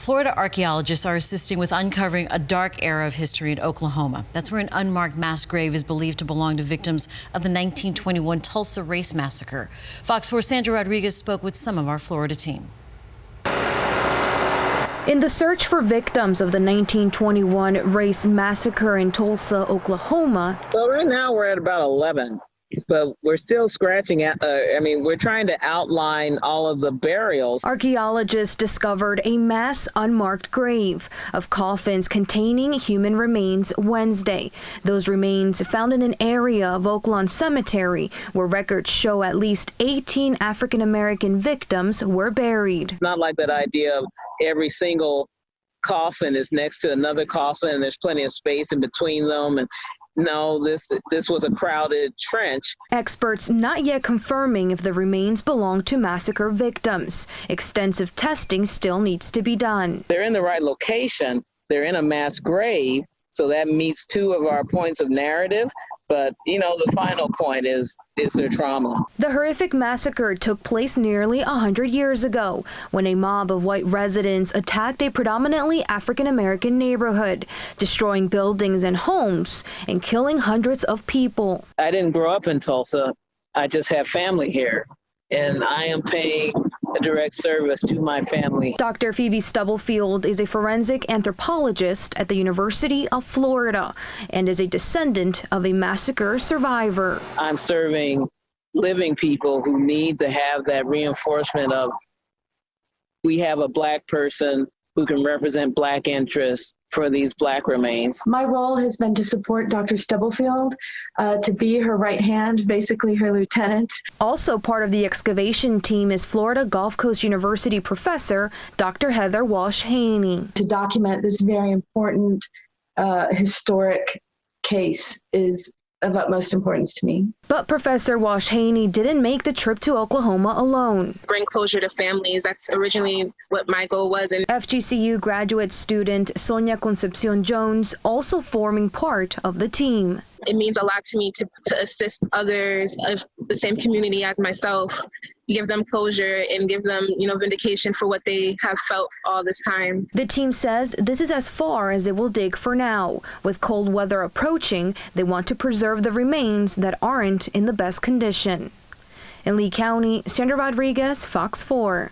Florida archaeologists are assisting with uncovering a dark era of history in Oklahoma. That's where an unmarked mass grave is believed to belong to victims of the 1921 Tulsa Race Massacre. Fox 4's Sandra Rodriguez spoke with some of our Florida team. In the search for victims of the 1921 Race Massacre in Tulsa, Oklahoma. Well, right now we're at about 11, but we're still scratching at, we're trying to outline all of the burials. Archaeologists discovered a mass unmarked grave of coffins containing human remains Wednesday. Those remains found in an area of Oaklawn Cemetery where records show at least 18 African-American victims were buried. It's not like that idea of every single coffin is next to another coffin and there's plenty of space in between them. And no, this was a crowded trench. Experts not yet confirming if the remains belong to massacre victims. Extensive testing still needs to be done. They're in the right location. They're in a mass grave, so that meets two of our points of narrative. But, the final point is their trauma. The horrific massacre took place nearly 100 years ago when a mob of white residents attacked a predominantly African-American neighborhood, destroying buildings and homes and killing hundreds of people. I didn't grow up in Tulsa. I just have family here, and I am paying a direct service to my family. Dr. Phoebe Stubblefield is a forensic anthropologist at the University of Florida and is a descendant of a massacre survivor. I'm serving living people who need to have that reinforcement of we have a Black person who can represent Black interests for these Black remains. My role has been to support Dr. Stubblefield, to be her right hand, basically her lieutenant. Also part of the excavation team is Florida Gulf Coast University professor Dr. Heather Walsh-Haney. To document this very important historic case is of utmost importance to me. But Professor Walsh-Haney didn't make the trip to Oklahoma alone. Bring closure to families. That's originally what my goal was. And FGCU graduate student Sonia Concepcion Jones also forming part of the team. It means a lot to me to assist others of the same community as myself, give them closure and give them, vindication for what they have felt all this time. The team says this is as far as they will dig for now. With cold weather approaching, they want to preserve the remains that aren't in the best condition. In Lee County, Sandra Rodriguez, Fox 4.